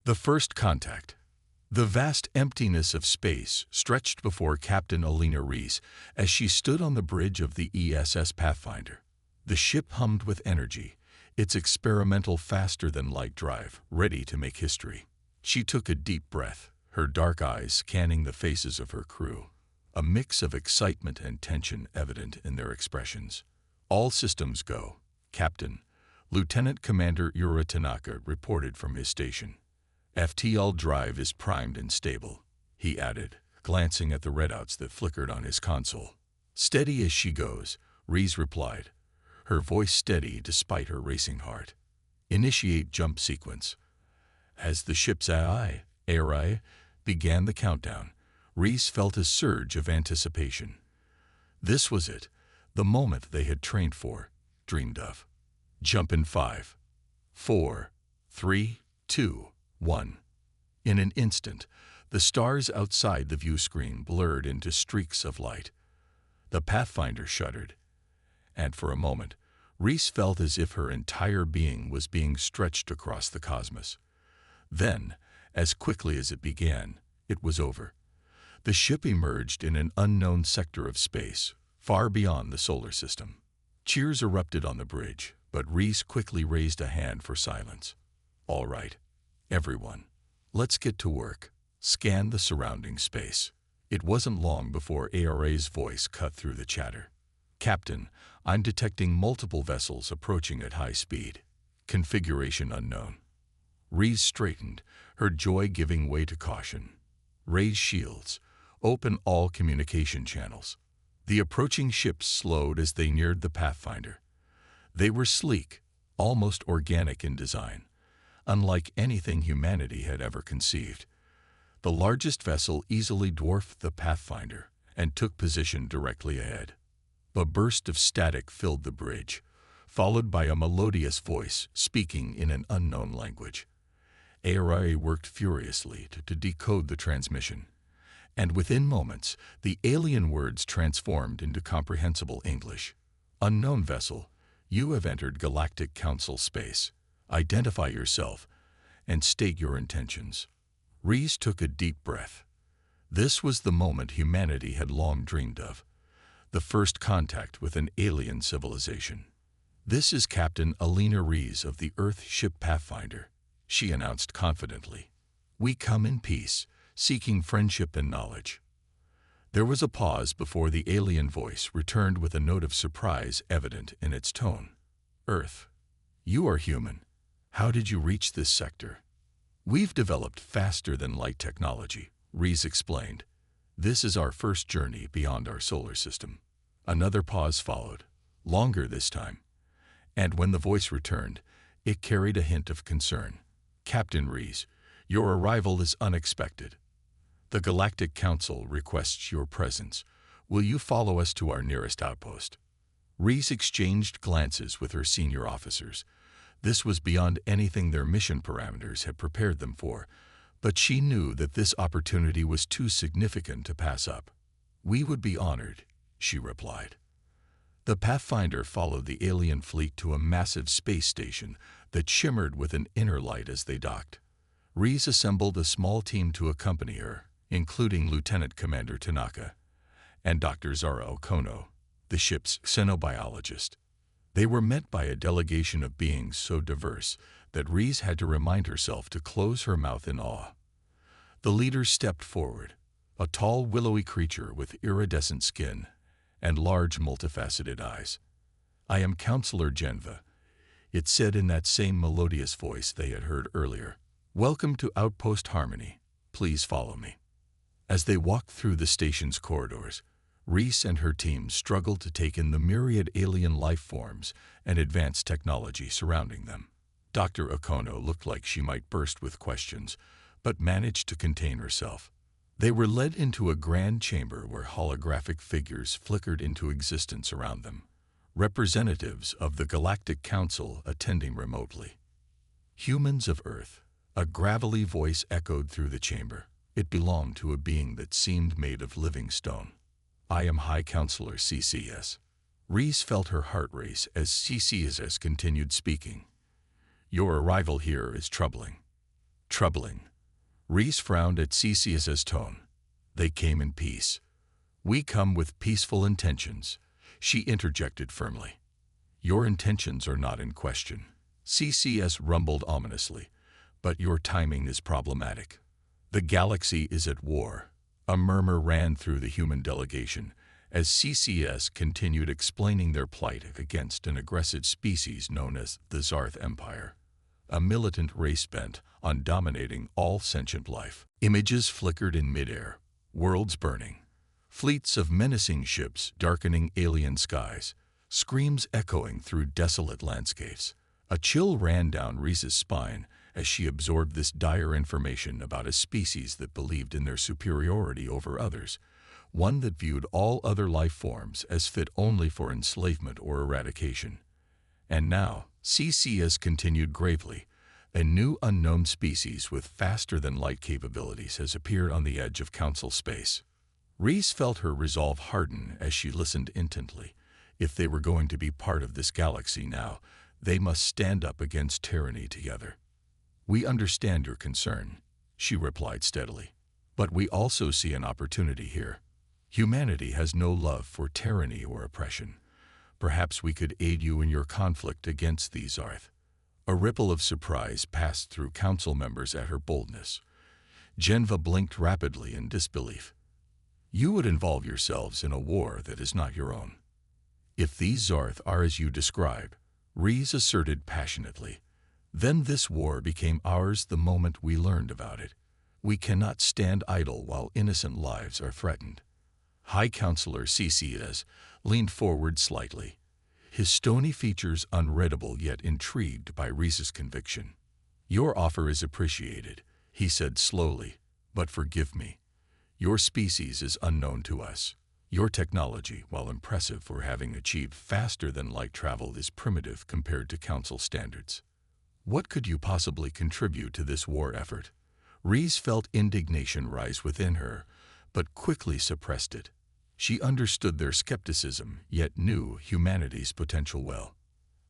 The first contact. The vast emptiness of space stretched before Captain Alina Reese as she stood on the bridge of the ESS Pathfinder. The ship hummed with energy, its experimental faster-than-light drive ready to make history. She took a deep breath, her dark eyes scanning the faces of her crew, a mix of excitement and tension evident in their expressions. "All systems go, Captain," Lieutenant Commander Ura Tanaka reported from his station. "FTL drive is primed and stable," he added, glancing at the readouts that flickered on his console. "Steady as she goes," Reese replied, her voice steady despite her racing heart. "Initiate jump sequence." As the ship's AI began the countdown, Reese felt a surge of anticipation. This was it, the moment they had trained for, dreamed of. Jump in 5, 4, 3, 2, 1. In an instant, the stars outside the view screen blurred into streaks of light. The Pathfinder shuddered, and for a moment, Reese felt as if her entire being was being stretched across the cosmos. Then, as quickly as it began, it was over. The ship emerged in an unknown sector of space, far beyond the solar system. Cheers erupted on the bridge, but Reese quickly raised a hand for silence. "All right, everyone, let's get to work." Scan the surrounding space. It wasn't long before ARA's voice cut through the chatter. "Captain, I'm detecting multiple vessels approaching at high speed. Configuration unknown." Reese straightened, her joy giving way to caution. "Raise shields. Open all communication channels." The approaching ships slowed as they neared the Pathfinder. They were sleek, almost organic in design, unlike anything humanity had ever conceived. The largest vessel easily dwarfed the Pathfinder and took position directly ahead. A burst of static filled the bridge, followed by a melodious voice speaking in an unknown language. ARA worked furiously to decode the transmission, and within moments, the alien words transformed into comprehensible English. "Unknown vessel, you have entered Galactic Council space. Identify yourself and state your intentions." Reese took a deep breath. This was the moment humanity had long dreamed of, the first contact with an alien civilization. "This is Captain Alina Reese of the Earth ship Pathfinder," she announced confidently. "We come in peace, seeking friendship and knowledge." There was a pause before the alien voice returned with a note of surprise evident in its tone. "Earth, you are human. How did you reach this sector?" "We've developed faster-than-light technology," Reese explained. "This is our first journey beyond our solar system." Another pause followed, longer this time, and when the voice returned, it carried a hint of concern. "Captain Reese, your arrival is unexpected. The Galactic Council requests your presence. Will you follow us to our nearest outpost?" Reese exchanged glances with her senior officers. This was beyond anything their mission parameters had prepared them for, but she knew that this opportunity was too significant to pass up. "We would be honored," she replied. The Pathfinder followed the alien fleet to a massive space station that shimmered with an inner light as they docked. Reese assembled a small team to accompany her, including Lieutenant Commander Tanaka and Dr. Zara Okono, the ship's xenobiologist. They were met by a delegation of beings so diverse that Reese had to remind herself to close her mouth in awe. The leader stepped forward, a tall, willowy creature with iridescent skin and large, multifaceted eyes. "I am Counselor Genva," it said in that same melodious voice they had heard earlier. "Welcome to Outpost Harmony. Please follow me." As they walked through the station's corridors, Reese and her team struggled to take in the myriad alien life forms and advanced technology surrounding them. Dr. Okono looked like she might burst with questions, but managed to contain herself. They were led into a grand chamber where holographic figures flickered into existence around them, representatives of the Galactic Council attending remotely. "Humans of Earth," a gravelly voice echoed through the chamber. It belonged to a being that seemed made of living stone. "I am High Counselor CCS." Reese felt her heart race as CCS continued speaking. "Your arrival here is troubling. Troubling. Reese frowned at CCS's tone. They came in peace. We come with peaceful intentions, she interjected firmly. Your intentions are not in question, CCS rumbled ominously, but your timing is problematic. The galaxy is at war. A murmur ran through the human delegation as CCS continued explaining their plight against an aggressive species known as the Zarth Empire, a militant race bent on dominating all sentient life. Images flickered in midair, worlds burning, fleets of menacing ships darkening alien skies, screams echoing through desolate landscapes. A chill ran down Reese's spine as she absorbed this dire information about a species that believed in their superiority over others, one that viewed all other life forms as fit only for enslavement or eradication. And now, CCS continued gravely, a new unknown species with faster-than-light capabilities has appeared on the edge of Council space. Reese felt her resolve harden as she listened intently. If they were going to be part of this galaxy now, they must stand up against tyranny together. We understand your concern, she replied steadily, but we also see an opportunity here. Humanity has no love for tyranny or oppression. Perhaps we could aid you in your conflict against these Zarth. A ripple of surprise passed through council members at her boldness. Genva blinked rapidly in disbelief. You would involve yourselves in a war that is not your own. If these Zarth are as you describe, Reese asserted passionately, then this war became ours the moment we learned about it. We cannot stand idle while innocent lives are threatened. High Counselor CCS leaned forward slightly, his stony features unreadable yet intrigued by Reese's conviction. Your offer is appreciated, he said slowly, but forgive me. Your species is unknown to us. Your technology, while impressive for having achieved faster-than-light travel, is primitive compared to Council standards. What could you possibly contribute to this war effort? Reese felt indignation rise within her, but quickly suppressed it. She understood their skepticism, yet knew humanity's potential well.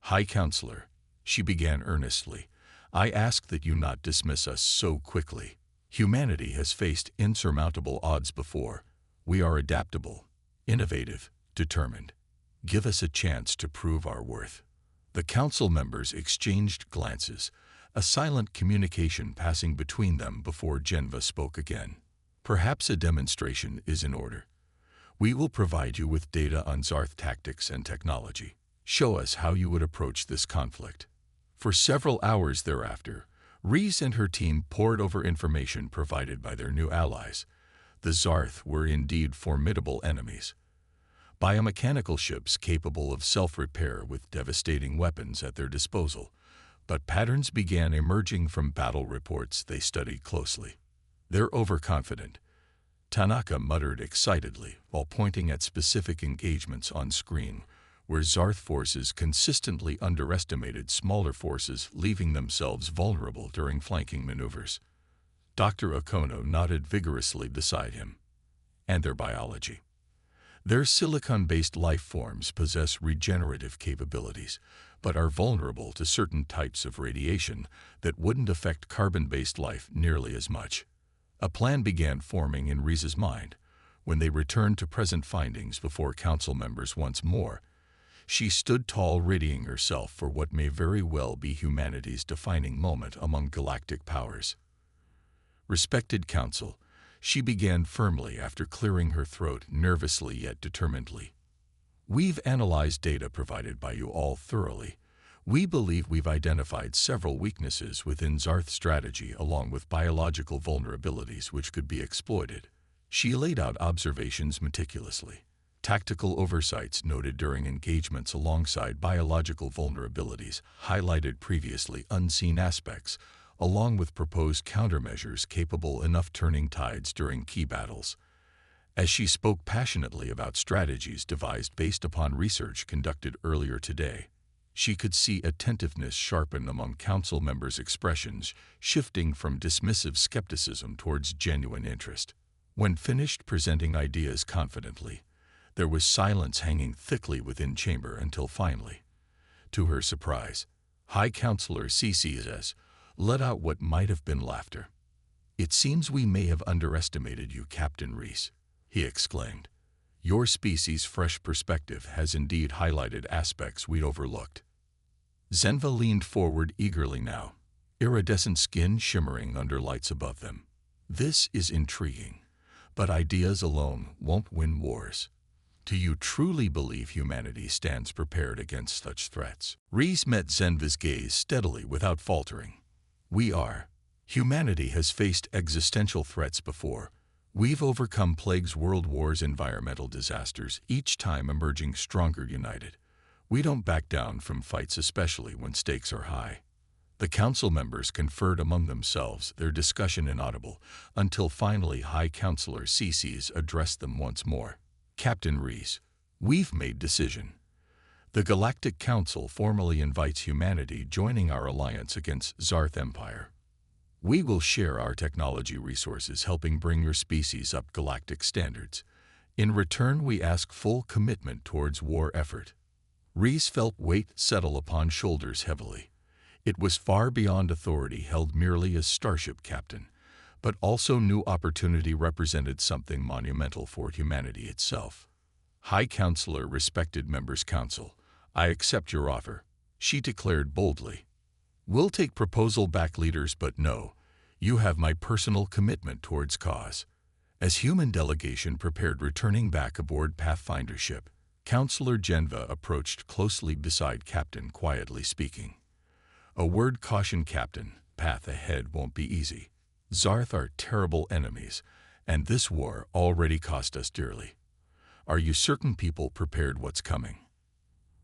High Counselor, she began earnestly, I ask that you not dismiss us so quickly. Humanity has faced insurmountable odds before. We are adaptable, innovative, determined. Give us a chance to prove our worth. The council members exchanged glances, a silent communication passing between them before Genva spoke again. Perhaps a demonstration is in order. We will provide you with data on Zarth tactics and technology. Show us how you would approach this conflict. For several hours thereafter, Reese and her team pored over information provided by their new allies. The Zarth were indeed formidable enemies. Biomechanical ships capable of self-repair with devastating weapons at their disposal, but patterns began emerging from battle reports they studied closely. They're overconfident, Tanaka muttered excitedly while pointing at specific engagements on screen, where Zarth forces consistently underestimated smaller forces, leaving themselves vulnerable during flanking maneuvers. Dr. Okono nodded vigorously beside him. And their biology. Their silicon-based life forms possess regenerative capabilities, but are vulnerable to certain types of radiation that wouldn't affect carbon-based life nearly as much. A plan began forming in Reese's mind. When they returned to present findings before council members once more, she stood tall, readying herself for what may very well be humanity's defining moment among galactic powers. Respected Council, she began firmly after clearing her throat nervously yet determinedly. We've analyzed data provided by you all thoroughly. We believe we've identified several weaknesses within Zarth strategy along with biological vulnerabilities which could be exploited. She laid out observations meticulously. Tactical oversights noted during engagements alongside biological vulnerabilities highlighted previously unseen aspects, along with proposed countermeasures capable enough turning tides during key battles. As she spoke passionately about strategies devised based upon research conducted earlier today, she could see attentiveness sharpen among council members' expressions, shifting from dismissive skepticism towards genuine interest. When finished presenting ideas confidently, there was silence hanging thickly within chamber until finally, to her surprise, High Counselor CCS let out what might have been laughter. "It seems we may have underestimated you, Captain Reese," he exclaimed. "Your species' fresh perspective has indeed highlighted aspects we'd overlooked." Zenva leaned forward eagerly now, iridescent skin shimmering under lights above them. "This is intriguing, but ideas alone won't win wars. Do you truly believe humanity stands prepared against such threats?" Reese met Zenva's gaze steadily without faltering. "We are. Humanity has faced existential threats before. We've overcome plagues, world wars, environmental disasters, each time emerging stronger united. We don't back down from fights, especially when stakes are high." The council members conferred among themselves, their discussion inaudible, until finally High Counselor Cece's addressed them once more. "Captain Reese, we've made decision. The Galactic Council formally invites humanity joining our alliance against Zarth Empire. We will share our technology resources, helping bring your species up galactic standards. In return, we ask full commitment towards war effort." Reese felt weight settle upon shoulders heavily. It was far beyond authority held merely as starship captain, but also new opportunity represented something monumental for humanity itself. "High Counselor, respected members council, I accept your offer," she declared boldly. "We'll take proposal back, leaders, but no, you have my personal commitment towards cause." As human delegation prepared returning back aboard Pathfinder ship, Counselor Genva approached closely beside Captain, quietly speaking. "A word caution, Captain, path ahead won't be easy. Zarth are terrible enemies, and this war already cost us dearly. Are you certain people prepared what's coming?"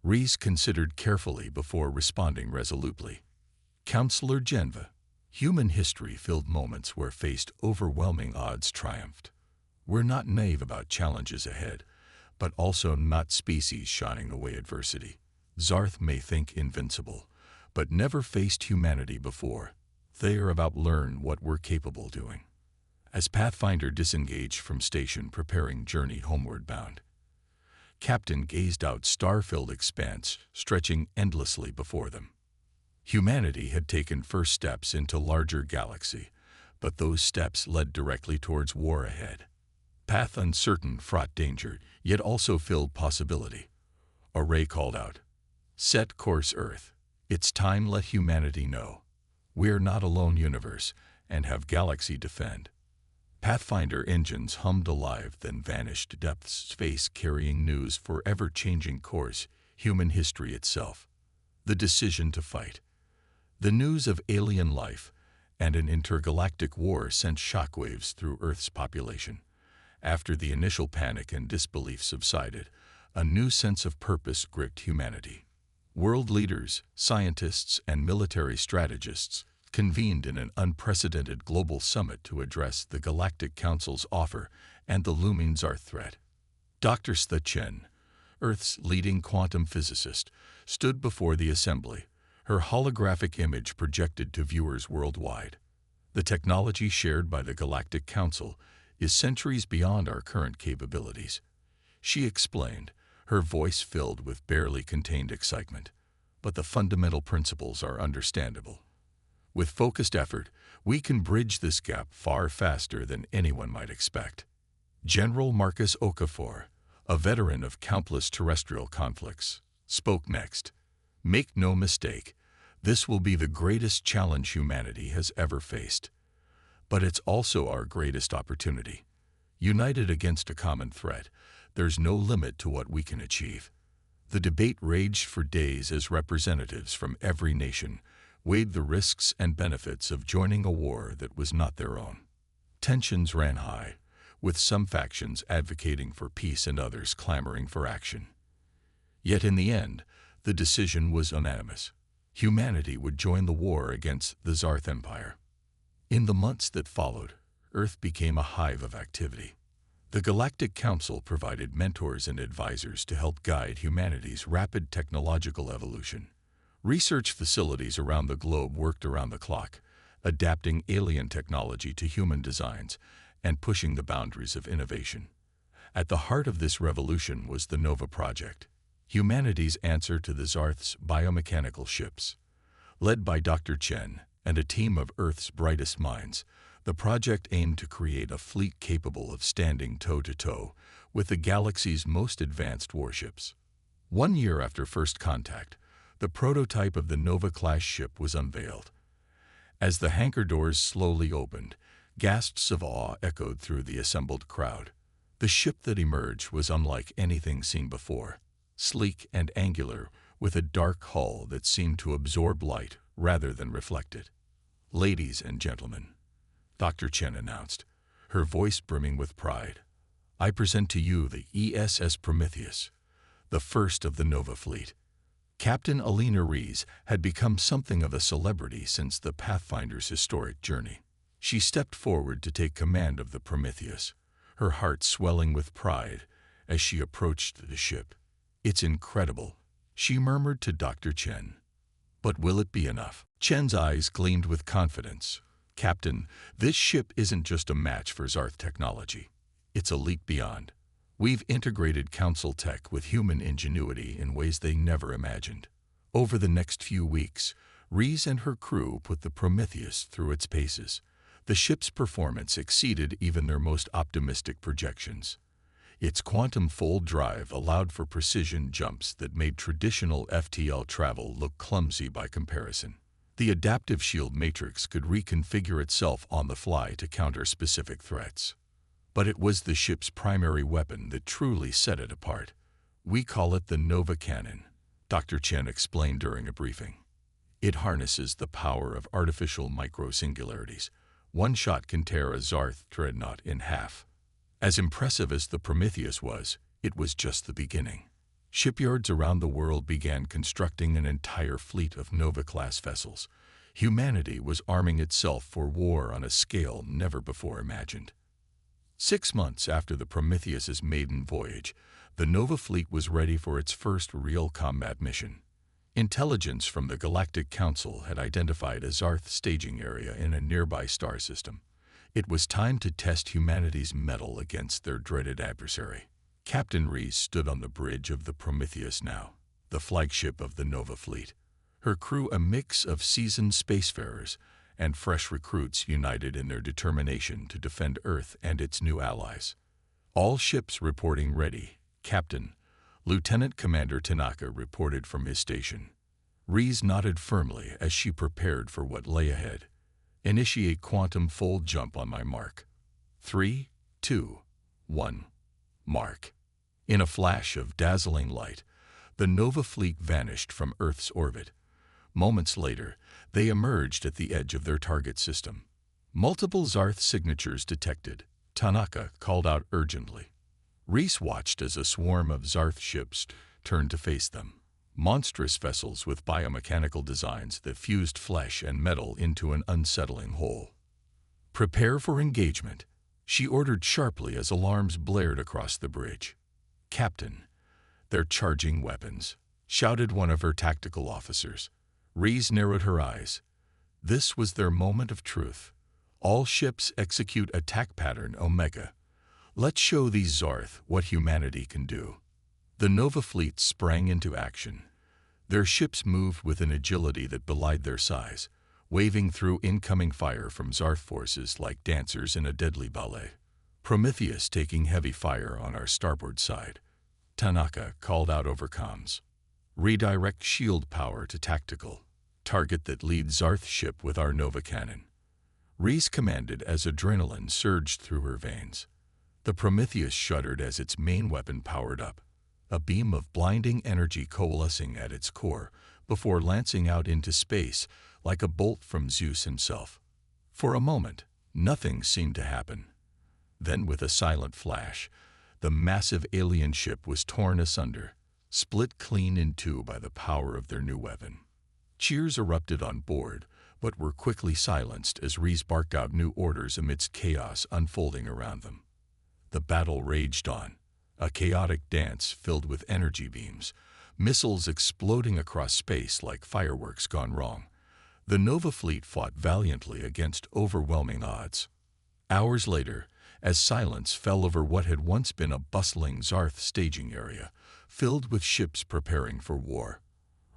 Reese considered carefully before responding resolutely. "Counselor Genva, human history filled moments where faced overwhelming odds triumphed. We're not naive about challenges ahead, but also not species shying away adversity. Zarth may think invincible, but never faced humanity before. They are about to learn what we're capable doing." As Pathfinder disengaged from station preparing journey homeward bound, Captain gazed out star-filled expanse stretching endlessly before them. Humanity had taken first steps into larger galaxy, but those steps led directly towards war ahead. Path uncertain, fraught danger, yet also filled possibility. A ray called out, "Set course, Earth. It's time let humanity know. We're not alone universe, and have galaxy defend." Pathfinder engines hummed alive, then vanished depths space, carrying news for ever-changing course, human history itself. The decision to fight. The news of alien life and an intergalactic war sent shockwaves through Earth's population. After the initial panic and disbelief subsided, a new sense of purpose gripped humanity. World leaders, scientists, and military strategists convened in an unprecedented global summit to address the Galactic Council's offer and the looming Zarth threat. Dr. Sta Chen, Earth's leading quantum physicist, stood before the assembly, her holographic image projected to viewers worldwide. "The technology shared by the Galactic Council is centuries beyond our current capabilities," she explained, her voice filled with barely contained excitement. "But the fundamental principles are understandable. With focused effort, we can bridge this gap far faster than anyone might expect." General Marcus Okafor, a veteran of countless terrestrial conflicts, spoke next. "Make no mistake, this will be the greatest challenge humanity has ever faced. But it's also our greatest opportunity. United against a common threat, there's no limit to what we can achieve." The debate raged for days as representatives from every nation weighed the risks and benefits of joining a war that was not their own. Tensions ran high, with some factions advocating for peace and others clamoring for action. Yet in the end, the decision was unanimous. Humanity would join the war against the Zarth Empire. In the months that followed, Earth became a hive of activity. The Galactic Council provided mentors and advisors to help guide humanity's rapid technological evolution. Research facilities around the globe worked around the clock, adapting alien technology to human designs and pushing the boundaries of innovation. At the heart of this revolution was the Nova Project, humanity's answer to the Zarth's biomechanical ships. Led by Dr. Chen, and a team of Earth's brightest minds, the project aimed to create a fleet capable of standing toe-to-toe with the galaxy's most advanced warships. 1 year after first contact, the prototype of the Nova-class ship was unveiled. As the hangar doors slowly opened, gasps of awe echoed through the assembled crowd. The ship that emerged was unlike anything seen before, sleek and angular, with a dark hull that seemed to absorb light rather than reflect it. "Ladies and gentlemen," Dr. Chen announced, her voice brimming with pride, "I present to you the ESS Prometheus, the first of the Nova fleet." Captain Alina Rees had become something of a celebrity since the Pathfinder's historic journey. She stepped forward to take command of the Prometheus, her heart swelling with pride as she approached the ship. "It's incredible," she murmured to Dr. Chen. "But will it be enough?" Chen's eyes gleamed with confidence. "Captain, this ship isn't just a match for Zarth technology. It's a leap beyond. We've integrated Council tech with human ingenuity in ways they never imagined." Over the next few weeks, Rees and her crew put the Prometheus through its paces. The ship's performance exceeded even their most optimistic projections. Its quantum-fold drive allowed for precision jumps that made traditional FTL travel look clumsy by comparison. The adaptive shield matrix could reconfigure itself on the fly to counter specific threats. But it was the ship's primary weapon that truly set it apart. "We call it the Nova Cannon," Dr. Chen explained during a briefing. "It harnesses the power of artificial micro-singularities. One shot can tear a Zarth dreadnought in half." As impressive as the Prometheus was, it was just the beginning. Shipyards around the world began constructing an entire fleet of Nova-class vessels. Humanity was arming itself for war on a scale never before imagined. 6 months after the Prometheus's maiden voyage, the Nova fleet was ready for its first real combat mission. Intelligence from the Galactic Council had identified a Zarth staging area in a nearby star system. It was time to test humanity's mettle against their dreaded adversary. Captain Rees stood on the bridge of the Prometheus now, the flagship of the Nova fleet. Her crew a mix of seasoned spacefarers and fresh recruits united in their determination to defend Earth and its new allies. "All ships reporting ready, Captain," Lieutenant Commander Tanaka reported from his station. Rees nodded firmly as she prepared for what lay ahead. "Initiate quantum fold jump on my mark. 3, 2, 1, mark." In a flash of dazzling light, the Nova fleet vanished from Earth's orbit. Moments later, they emerged at the edge of their target system. Multiple Zarth signatures detected, Tanaka called out urgently. Rees watched as a swarm of Zarth ships turned to face them. Monstrous vessels with biomechanical designs that fused flesh and metal into an unsettling whole. "Prepare for engagement," she ordered sharply as alarms blared across the bridge. "Captain, they're charging weapons," shouted one of her tactical officers. Rees narrowed her eyes. This was their moment of truth. "All ships execute attack pattern Omega. Let's show these Zarth what humanity can do." The Nova fleet sprang into action. Their ships moved with an agility that belied their size, waving through incoming fire from Zarth forces like dancers in a deadly ballet. "Prometheus taking heavy fire on our starboard side," Tanaka called out over comms. "Redirect shield power to tactical. Target that lead Zarth ship with our Nova cannon." Rees commanded as adrenaline surged through her veins. The Prometheus shuddered as its main weapon powered up, a beam of blinding energy coalescing at its core before lancing out into space like a bolt from Zeus himself. For a moment, nothing seemed to happen. Then, with a silent flash, the massive alien ship was torn asunder, split clean in two by the power of their new weapon. Cheers erupted on board, but were quickly silenced as Rees barked out new orders amidst chaos unfolding around them. The battle raged on, a chaotic dance filled with energy beams, missiles exploding across space like fireworks gone wrong. The Nova fleet fought valiantly against overwhelming odds. Hours later, as silence fell over what had once been a bustling Zarth staging area, filled with ships preparing for war,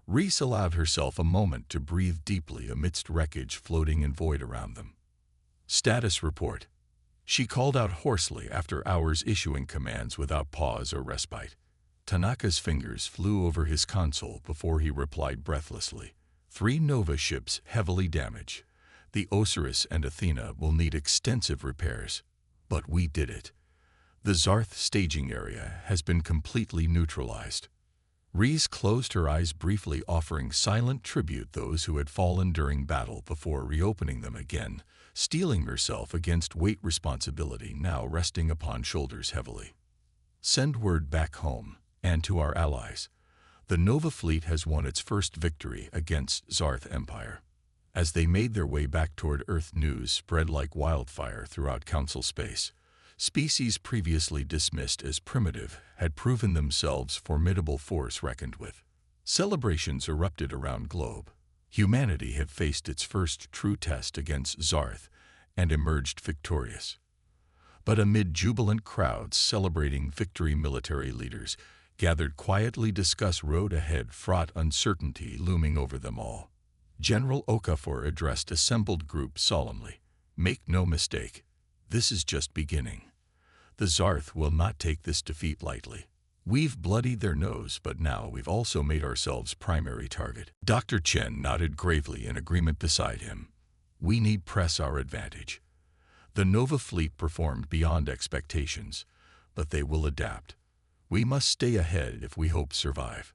Reese allowed herself a moment to breathe deeply amidst wreckage floating in void around them. Status report. She called out hoarsely after hours issuing commands without pause or respite. Tanaka's fingers flew over his console before he replied breathlessly. 3 Nova ships heavily damaged. The Osiris and Athena will need extensive repairs. But we did it. The Zarth staging area has been completely neutralized. Reese closed her eyes briefly, offering silent tribute those who had fallen during battle before reopening them again, steeling herself against weight responsibility now resting upon shoulders heavily. Send word back home, and to our allies. The Nova fleet has won its first victory against Zarth Empire. As they made their way back toward Earth, news spread like wildfire throughout Council space. Species previously dismissed as primitive had proven themselves formidable force reckoned with. Celebrations erupted around globe. Humanity had faced its first true test against Zarth and emerged victorious. But amid jubilant crowds celebrating victory, military leaders gathered quietly discuss road ahead, fraught uncertainty looming over them all. General Okafor addressed assembled group solemnly. Make no mistake, this is just beginning. The Zarth will not take this defeat lightly. We've bloodied their nose, but now we've also made ourselves primary target. Dr. Chen nodded gravely in agreement beside him. We need press our advantage. The Nova fleet performed beyond expectations, but they will adapt. We must stay ahead if we hope to survive.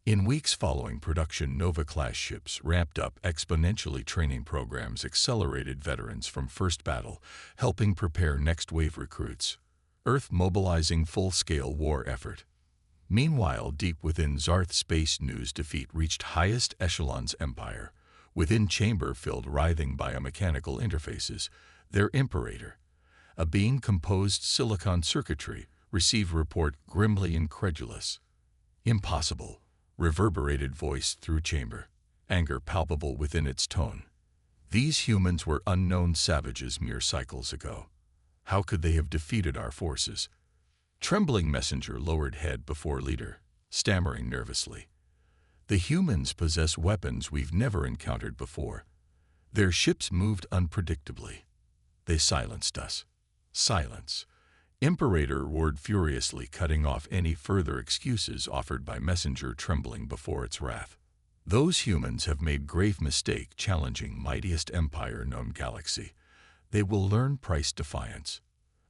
In weeks following production, Nova-class ships ramped up exponentially. Training programs accelerated veterans from first battle, helping prepare next-wave recruits. Earth mobilizing full-scale war effort. Meanwhile, deep within Zarth space, news defeat reached highest echelons empire. Within chamber-filled writhing biomechanical interfaces, their imperator, a being composed silicon circuitry, received report grimly incredulous. Impossible. Reverberated voice through chamber, anger palpable within its tone. These humans were unknown savages mere cycles ago. How could they have defeated our forces? Trembling messenger lowered head before leader, stammering nervously. The humans possess weapons we've never encountered before. Their ships moved unpredictably. They silenced us. Silence. Imperator roared furiously, cutting off any further excuses offered by messenger, trembling before its wrath. Those humans have made grave mistake challenging mightiest empire known galaxy. They will learn price defiance.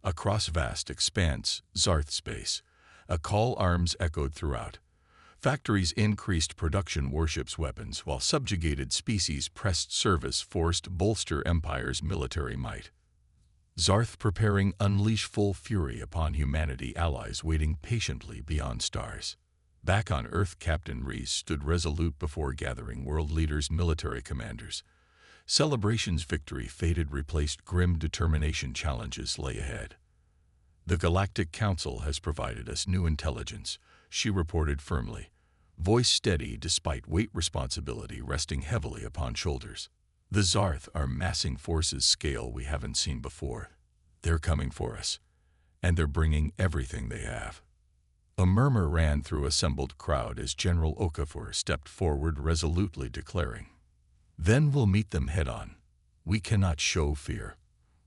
Across vast expanse, Zarth space, a call arms echoed throughout. Factories increased production, warships, weapons, while subjugated species pressed service, forced bolster empire's military might. Zarth preparing unleash full fury upon humanity, allies waiting patiently beyond stars. Back on Earth, Captain Reese stood resolute before gathering world leaders, military commanders. Celebrations, victory faded, replaced grim determination. Challenges lay ahead. The Galactic Council has provided us new intelligence, she reported firmly, voice steady despite weight, responsibility resting heavily upon shoulders. The Zarth are massing forces scale we haven't seen before. They're coming for us, and they're bringing everything they have. A murmur ran through assembled crowd as General Okafor stepped forward, resolutely declaring, "Then we'll meet them head-on. We cannot show fear.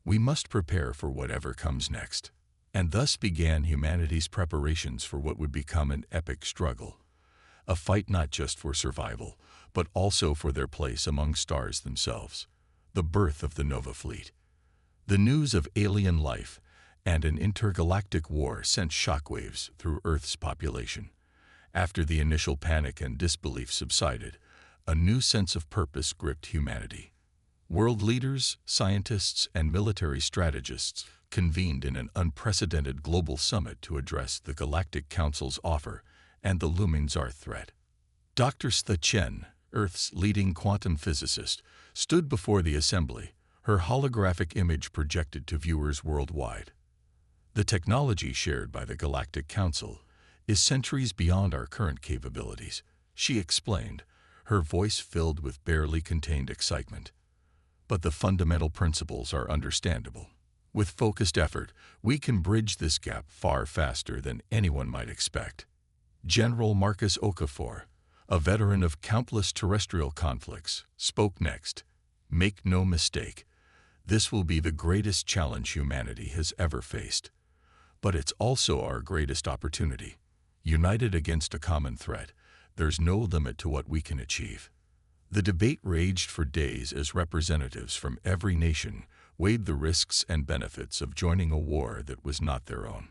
We must prepare for whatever comes next." And thus began humanity's preparations for what would become an epic struggle. A fight not just for survival, but also for their place among stars themselves. The birth of the Nova fleet. The news of alien life and an intergalactic war sent shockwaves through Earth's population. After the initial panic and disbelief subsided, a new sense of purpose gripped humanity. World leaders, scientists, and military strategists convened in an unprecedented global summit to address the Galactic Council's offer and the looming Zarth threat. Dr. Sta Chen, Earth's leading quantum physicist, stood before the assembly, her holographic image projected to viewers worldwide. The technology shared by the Galactic Council is centuries beyond our current capabilities, she explained, her voice filled with barely contained excitement. But the fundamental principles are understandable. With focused effort, we can bridge this gap far faster than anyone might expect. General Marcus Okafor, a veteran of countless terrestrial conflicts, spoke next. "Make no mistake, this will be the greatest challenge humanity has ever faced. But it's also our greatest opportunity. United against a common threat, there's no limit to what we can achieve." The debate raged for days as representatives from every nation weighed the risks and benefits of joining a war that was not their own.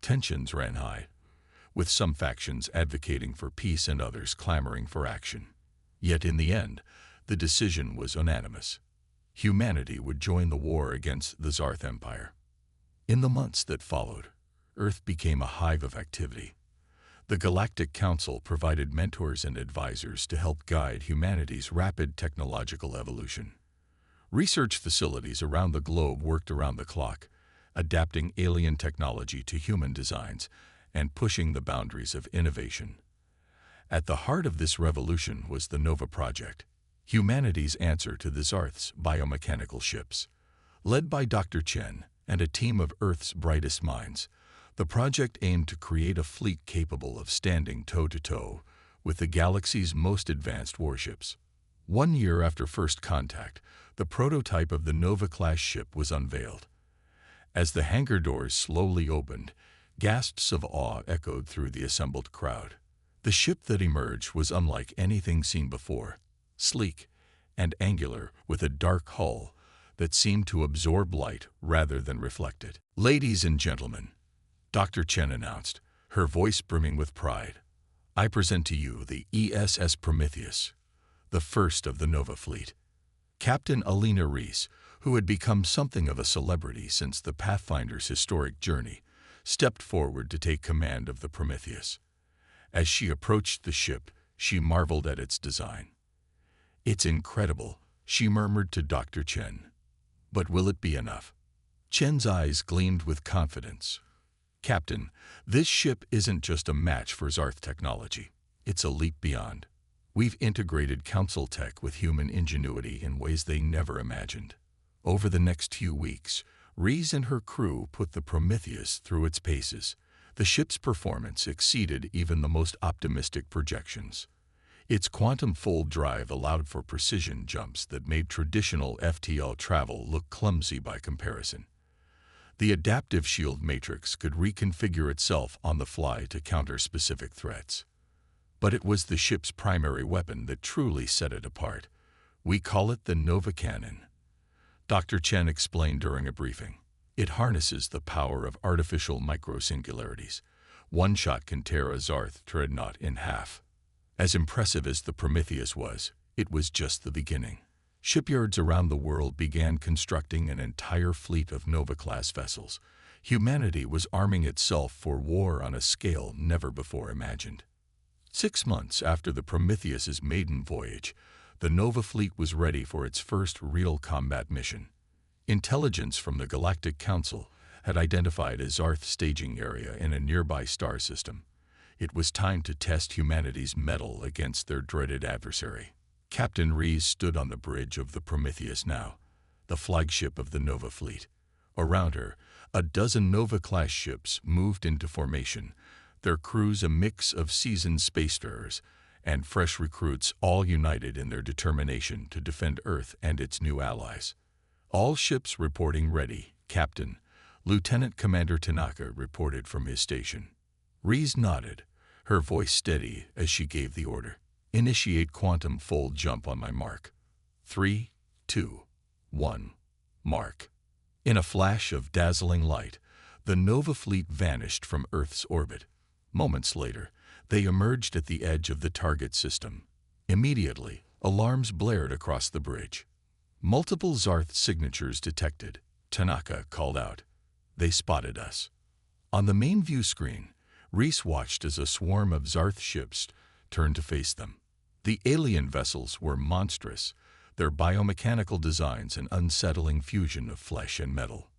Tensions ran high, with some factions advocating for peace and others clamoring for action. Yet in the end, the decision was unanimous. Humanity would join the war against the Zarth Empire. In the months that followed, Earth became a hive of activity. The Galactic Council provided mentors and advisors to help guide humanity's rapid technological evolution. Research facilities around the globe worked around the clock, adapting alien technology to human designs and pushing the boundaries of innovation. At the heart of this revolution was the Nova Project, humanity's answer to the Zarth's biomechanical ships. Led by Dr. Chen and a team of Earth's brightest minds, the project aimed to create a fleet capable of standing toe-to-toe with the galaxy's most advanced warships. 1 year after first contact, the prototype of the Nova-class ship was unveiled. As the hangar doors slowly opened, gasps of awe echoed through the assembled crowd. The ship that emerged was unlike anything seen before, sleek and angular with a dark hull that seemed to absorb light rather than reflect it. "Ladies and gentlemen," Dr. Chen announced, her voice brimming with pride, "I present to you the ESS Prometheus, the first of the Nova fleet." Captain Alina Reese, who had become something of a celebrity since the Pathfinder's historic journey, stepped forward to take command of the Prometheus. As she approached the ship, she marveled at its design. "It's incredible," she murmured to Dr. Chen. "But will it be enough?" Chen's eyes gleamed with confidence. "Captain, this ship isn't just a match for Zarth technology. It's a leap beyond. We've integrated Council tech with human ingenuity in ways they never imagined." Over the next few weeks, Reese and her crew put the Prometheus through its paces. The ship's performance exceeded even the most optimistic projections. Its quantum-fold drive allowed for precision jumps that made traditional FTL travel look clumsy by comparison. The adaptive shield matrix could reconfigure itself on the fly to counter specific threats. But it was the ship's primary weapon that truly set it apart. "We call it the Nova Cannon," Dr. Chen explained during a briefing. "It harnesses the power of artificial microsingularities. One shot can tear a Zarth dreadnought in half." As impressive as the Prometheus was, it was just the beginning. Shipyards around the world began constructing an entire fleet of Nova-class vessels. Humanity was arming itself for war on a scale never before imagined. 6 months after the Prometheus's maiden voyage, the Nova fleet was ready for its first real combat mission. Intelligence from the Galactic Council had identified a Zarth staging area in a nearby star system. It was time to test humanity's mettle against their dreaded adversary. Captain Reese stood on the bridge of the Prometheus now, the flagship of the Nova fleet. Around her, a dozen Nova-class ships moved into formation, their crews a mix of seasoned spacefarers and fresh recruits, all united in their determination to defend Earth and its new allies. "All ships reporting ready, Captain," Lieutenant Commander Tanaka reported from his station. Reese nodded, her voice steady as she gave the order. "Initiate quantum fold jump on my mark. 3, 2, 1, mark." In a flash of dazzling light, the Nova fleet vanished from Earth's orbit. Moments later, they emerged at the edge of the target system. Immediately, alarms blared across the bridge. "Multiple Zarth signatures detected," Tanaka called out. "They spotted us." On the main view screen, Reese watched as a swarm of Zarth ships turned to face them. The alien vessels were monstrous, their biomechanical designs an unsettling fusion of flesh and metal.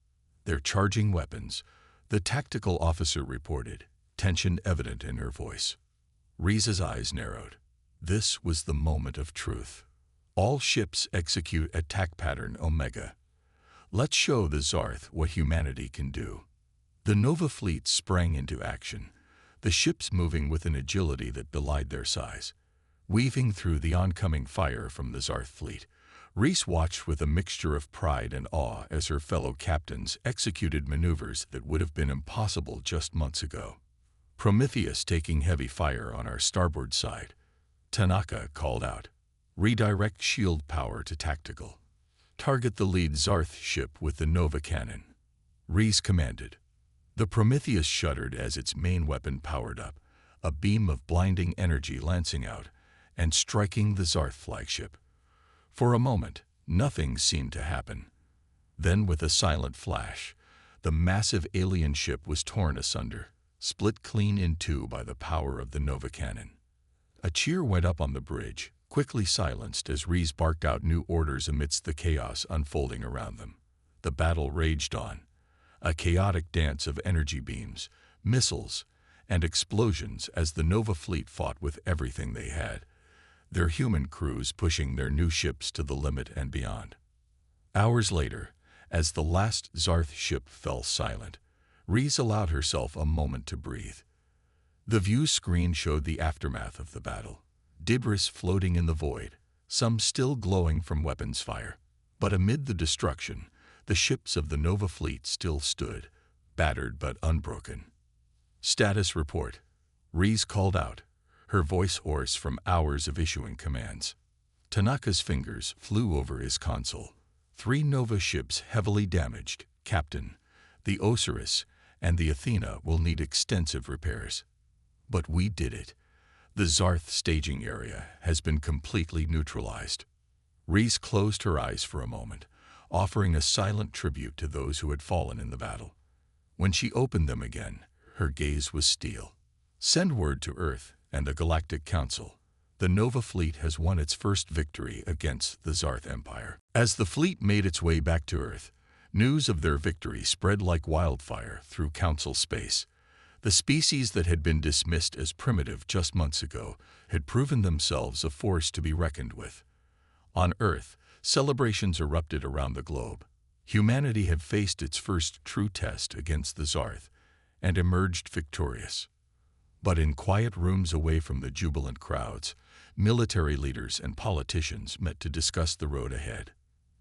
"They're charging weapons," the tactical officer reported, tension evident in her voice. Reese's eyes narrowed. This was the moment of truth. "All ships execute attack pattern Omega. Let's show the Zarth what humanity can do." The Nova fleet sprang into action, the ships moving with an agility that belied their size. Weaving through the oncoming fire from the Zarth fleet, Rhys watched with a mixture of pride and awe as her fellow captains executed maneuvers that would have been impossible just months ago. Prometheus taking heavy fire on our starboard side. Tanaka called out. Redirect shield power to tactical. Target the lead Zarth ship with the Nova cannon. Rhys commanded. The Prometheus shuddered as its main weapon powered up, a beam of blinding energy lancing out and striking the Zarth flagship. For a moment, nothing seemed to happen. Then, with a silent flash, the massive alien ship was torn asunder, split clean in two by the power of the Nova cannon. A cheer went up on the bridge, quickly silenced as Rhys barked out new orders amidst the chaos unfolding around them. The battle raged on, a chaotic dance of energy beams, missiles, and explosions as the Nova fleet fought with everything they had, their human crews pushing their new ships to the limit and beyond. Hours later, as the last Zarth ship fell silent, Rhys allowed herself a moment to breathe. The view screen showed the aftermath of the battle, debris floating in the void, some still glowing from weapons fire. But amid the destruction, the ships of the Nova fleet still stood, battered but unbroken. Status report. Rhys called out, her voice hoarse from hours of issuing commands. Tanaka's fingers flew over his console. 3 Nova ships heavily damaged, Captain. The Osiris and the Athena will need extensive repairs. But we did it. The Zarth staging area has been completely neutralized. Rhys closed her eyes for a moment, offering a silent tribute to those who had fallen in the battle. When she opened them again, her gaze was steel. Send word to Earth and the Galactic Council. The Nova fleet has won its first victory against the Zarth Empire. As the fleet made its way back to Earth, news of their victory spread like wildfire through Council space. The species that had been dismissed as primitive just months ago had proven themselves a force to be reckoned with. On Earth, celebrations erupted around the globe. Humanity had faced its first true test against the Zarth and emerged victorious. But in quiet rooms away from the jubilant crowds, military leaders and politicians met to discuss the road ahead.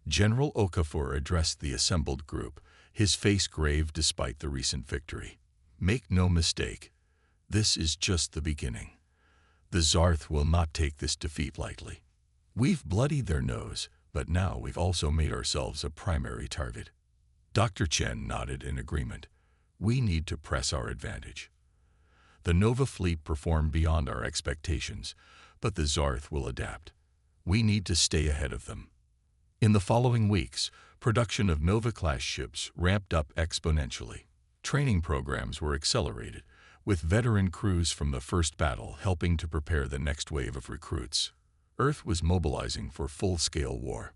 General Okafor addressed the assembled group, his face grave despite the recent victory. Make no mistake, this is just the beginning. The Zarth will not take this defeat lightly. We've bloodied their nose, but now we've also made ourselves a primary target. Dr. Chen nodded in agreement. We need to press our advantage. The Nova fleet performed beyond our expectations, but the Zarth will adapt. We need to stay ahead of them. In the following weeks, production of Nova-class ships ramped up exponentially. Training programs were accelerated, with veteran crews from the first battle helping to prepare the next wave of recruits. Earth was mobilizing for full-scale war.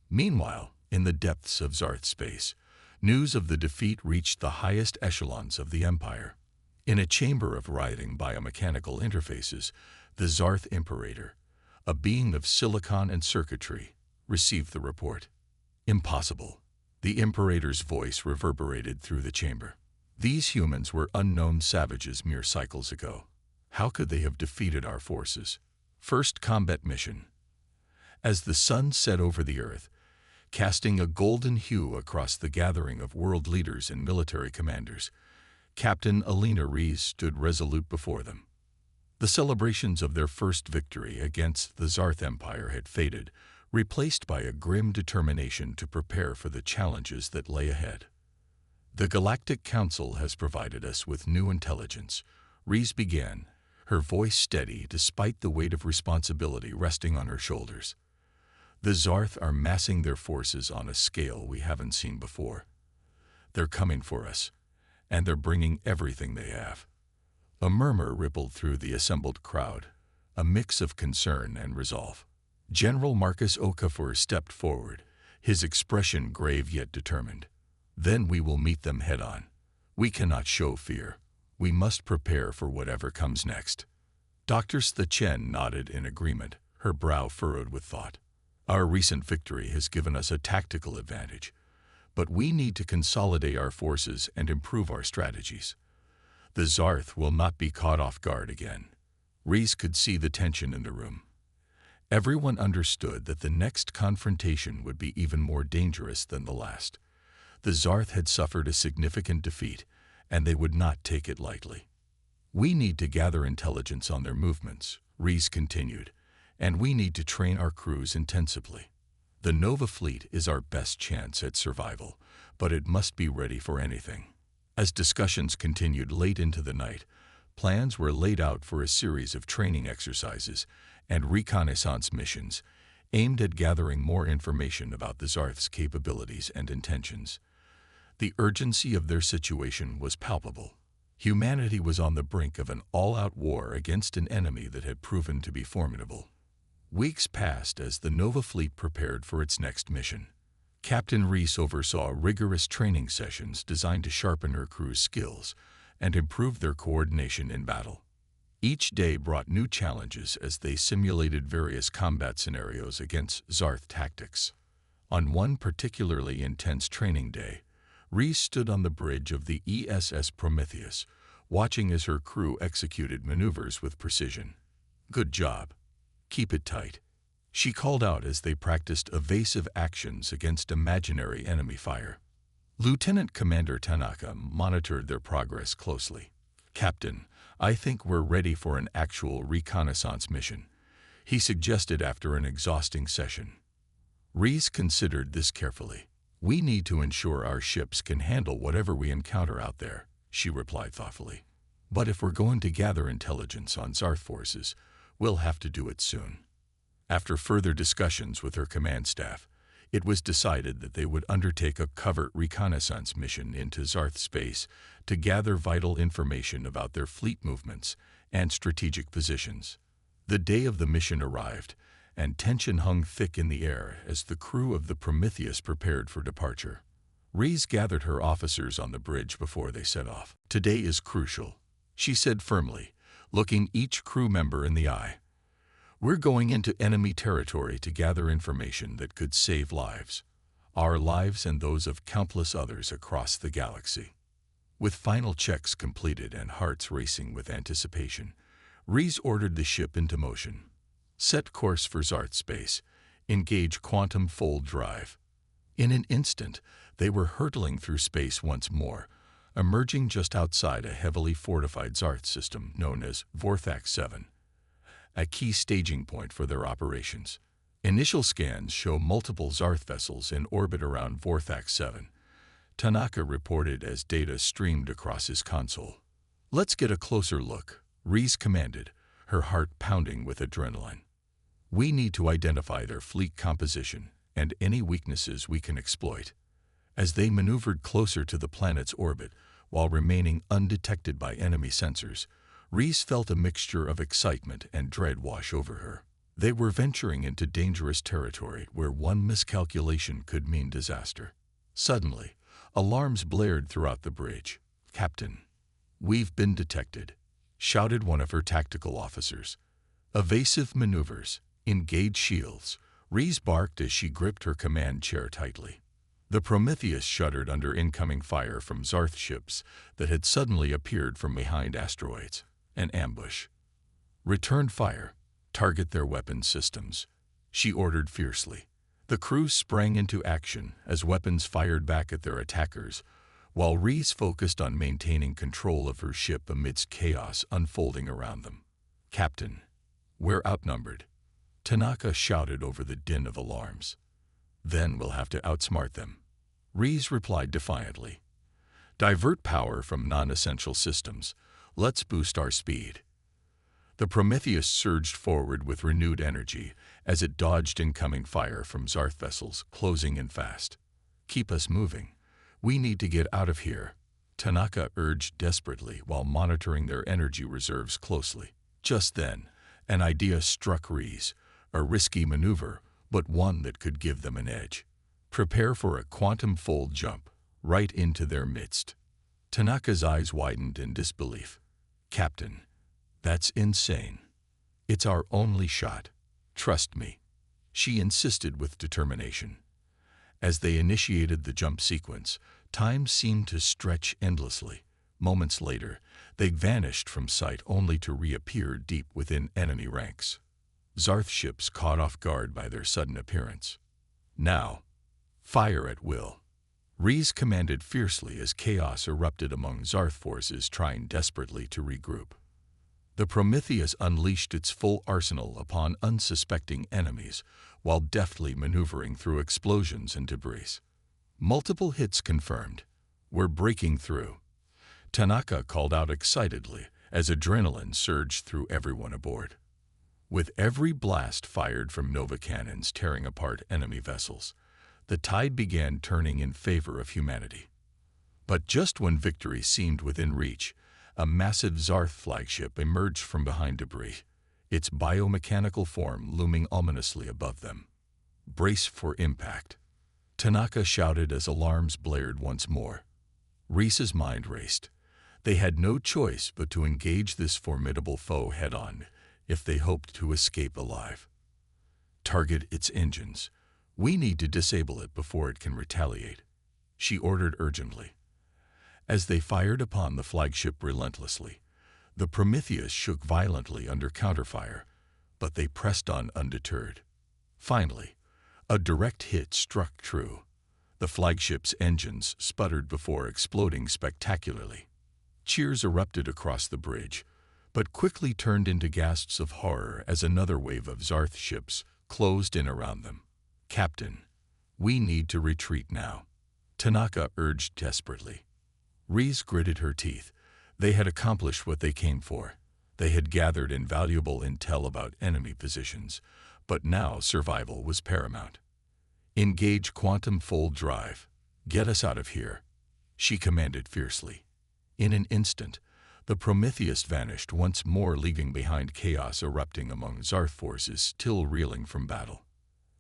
Meanwhile, in the depths of Zarth space, news of the defeat reached the highest echelons of the Empire. In a chamber of writhing biomechanical interfaces, the Zarth Imperator, a being of silicon and circuitry, received the report. Impossible. The Imperator's voice reverberated through the chamber. These humans were unknown savages mere cycles ago. How could they have defeated our forces? First combat mission. As the sun set over the Earth, casting a golden hue across the gathering of world leaders and military commanders, Captain Alina Rhys stood resolute before them. The celebrations of their first victory against the Zarth Empire had faded, replaced by a grim determination to prepare for the challenges that lay ahead. The Galactic Council has provided us with new intelligence, Rhys began, her voice steady despite the weight of responsibility resting on her shoulders. The Zarth are massing their forces on a scale we haven't seen before. They're coming for us, and they're bringing everything they have. A murmur rippled through the assembled crowd, a mix of concern and resolve. General Marcus Okafor stepped forward, his expression grave yet determined. Then we will meet them head-on. We cannot show fear. We must prepare for whatever comes next. Dr. Chen nodded in agreement, her brow furrowed with thought. Our recent victory has given us a tactical advantage, but we need to consolidate our forces and improve our strategies. The Zarth will not be caught off guard again. Rhys could see the tension in the room. Everyone understood that the next confrontation would be even more dangerous than the last. The Zarth had suffered a significant defeat, and they would not take it lightly. "We need to gather intelligence on their movements," Reese continued, "and we need to train our crews intensively. The Nova fleet is our best chance at survival, but it must be ready for anything." As discussions continued late into the night, plans were laid out for a series of training exercises and reconnaissance missions aimed at gathering more information about the Zarth's capabilities and intentions. The urgency of their situation was palpable. Humanity was on the brink of an all-out war against an enemy that had proven to be formidable. Weeks passed as the Nova fleet prepared for its next mission. Captain Reese oversaw rigorous training sessions designed to sharpen her crew's skills and improve their coordination in battle. Each day brought new challenges as they simulated various combat scenarios against Zarth tactics. On one particularly intense training day, Reese stood on the bridge of the ESS Prometheus, watching as her crew executed maneuvers with precision. "Good job. Keep it tight," she called out as they practiced evasive actions against imaginary enemy fire. Lieutenant Commander Tanaka monitored their progress closely. "Captain, I think we're ready for an actual reconnaissance mission," he suggested after an exhausting session. Reese considered this carefully. "We need to ensure our ships can handle whatever we encounter out there," she replied thoughtfully. "But if we're going to gather intelligence on Zarth forces, we'll have to do it soon." After further discussions with her command staff, it was decided that they would undertake a covert reconnaissance mission into Zarth space to gather vital information about their fleet movements and strategic positions. The day of the mission arrived, and tension hung thick in the air as the crew of the Prometheus prepared for departure. Reese gathered her officers on the bridge before they set off. "Today is crucial," she said firmly, looking each crew member in the eye. "We're going into enemy territory to gather information that could save lives, our lives and those of countless others across the galaxy." With final checks completed and hearts racing with anticipation, Reese ordered the ship into motion. "Set course for Zarth space. Engage quantum fold drive." In an instant, they were hurtling through space once more, emerging just outside a heavily fortified Zarth system known as Vorthax 7. A key staging point for their operations. Initial scans show multiple Zarth vessels in orbit around Vorthax 7. Tanaka reported as data streamed across his console. "Let's get a closer look," Reese commanded, her heart pounding with adrenaline. "We need to identify their fleet composition and any weaknesses we can exploit." As they maneuvered closer to the planet's orbit while remaining undetected by enemy sensors, Reese felt a mixture of excitement and dread wash over her. They were venturing into dangerous territory where one miscalculation could mean disaster. Suddenly, alarms blared throughout the bridge. "Captain, we've been detected," shouted one of her tactical officers. "Evasive maneuvers, engage shields," Reese barked as she gripped her command chair tightly. The Prometheus shuddered under incoming fire from Zarth ships that had suddenly appeared from behind asteroids. An ambush. "Return fire. Target their weapon systems," she ordered fiercely. The crew sprang into action as weapons fired back at their attackers, while Reese focused on maintaining control of her ship amidst chaos unfolding around them. "Captain, we're outnumbered," Tanaka shouted over the din of alarms. "Then we'll have to outsmart them," Reese replied defiantly. "Divert power from non-essential systems. Let's boost our speed." The Prometheus surged forward with renewed energy as it dodged incoming fire from Zarth vessels, closing in fast. "Keep us moving. We need to get out of here," Tanaka urged desperately while monitoring their energy reserves closely. Just then, an idea struck Reese, a risky maneuver, but one that could give them an edge. "Prepare for a quantum fold jump, right into their midst." Tanaka's eyes widened in disbelief. "Captain, that's insane. It's our only shot. Trust me," she insisted with determination. As they initiated the jump sequence, time seemed to stretch endlessly. Moments later, they vanished from sight only to reappear deep within enemy ranks. Zarth ships caught off guard by their sudden appearance. Now, fire at will. Rees commanded fiercely as chaos erupted among Zarth forces trying desperately to regroup. The Prometheus unleashed its full arsenal upon unsuspecting enemies while deftly maneuvering through explosions and debris. Multiple hits confirmed. We're breaking through. Tanaka called out excitedly as adrenaline surged through everyone aboard. With every blast fired from Nova cannons tearing apart enemy vessels, the tide began turning in favor of humanity. But just when victory seemed within reach, a massive Zarth flagship emerged from behind debris, its biomechanical form looming ominously above them. Brace for impact. Tanaka shouted as alarms blared once more. Rees's mind raced. They had no choice but to engage this formidable foe head-on if they hoped to escape alive. Target its engines. We need to disable it before it can retaliate, she ordered urgently. As they fired upon the flagship relentlessly, the Prometheus shook violently under counterfire, but they pressed on undeterred. Finally, a direct hit struck true. The flagship's engines sputtered before exploding spectacularly. Cheers erupted across the bridge, but quickly turned into gasps of horror as another wave of Zarth ships closed in around them. Captain, we need to retreat now, Tanaka urged desperately. Rees gritted her teeth. They had accomplished what they came for. They had gathered invaluable intel about enemy positions, but now survival was paramount. Engage quantum fold drive. Get us out of here, she commanded fiercely. In an instant, the Prometheus vanished once more, leaving behind chaos erupting among Zarth forces still reeling from battle.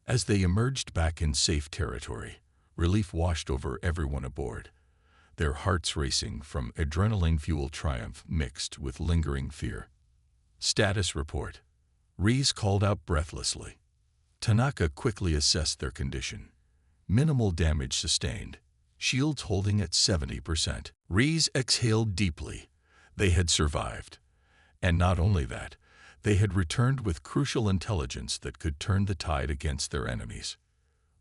As they emerged back in safe territory, relief washed over everyone aboard, their hearts racing from adrenaline-fueled triumph mixed with lingering fear. Status report. Rees called out breathlessly. Tanaka quickly assessed their condition. Minimal damage sustained. Shields holding at 70%. Rees exhaled deeply. They had survived. And not only that, they had returned with crucial intelligence that could turn the tide against their enemies.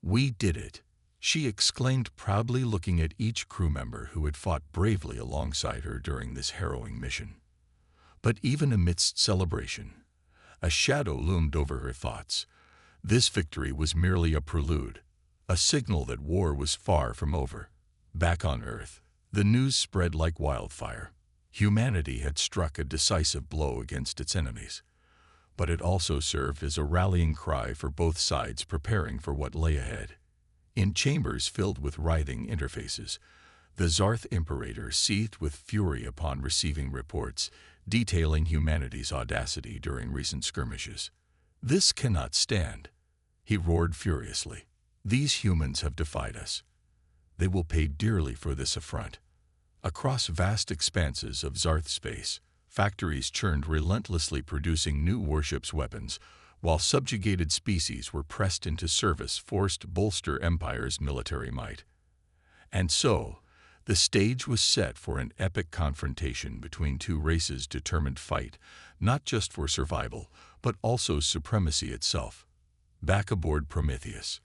We did it, she exclaimed proudly, looking at each crew member who had fought bravely alongside her during this harrowing mission. But even amidst celebration, a shadow loomed over her thoughts. This victory was merely a prelude, a signal that war was far from over. Back on Earth, the news spread like wildfire. Humanity had struck a decisive blow against its enemies. But it also served as a rallying cry for both sides preparing for what lay ahead. In chambers filled with writhing interfaces, the Zarth Imperator seethed with fury upon receiving reports detailing humanity's audacity during recent skirmishes. This cannot stand, he roared furiously. These humans have defied us. They will pay dearly for this affront. Across vast expanses of Zarth space, factories churned relentlessly, producing new warships' weapons, while subjugated species were pressed into service forced to bolster Empire's military might. And so, the stage was set for an epic confrontation between two races determined to fight, not just for survival, but also supremacy itself. Back aboard Prometheus,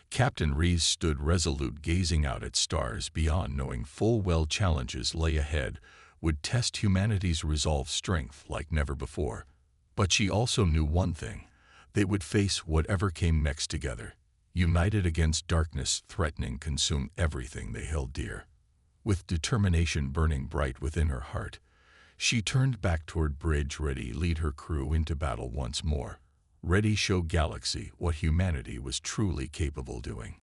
Captain Rees stood resolute, gazing out at stars beyond, knowing full well challenges lay ahead would test humanity's resolve strength like never before. But she also knew one thing: they would face whatever came next together, united against darkness threatening to consume everything they held dear. With determination burning bright within her heart, she turned back toward bridge, ready to lead her crew into battle once more, ready to show Galaxy what humanity was truly capable of doing.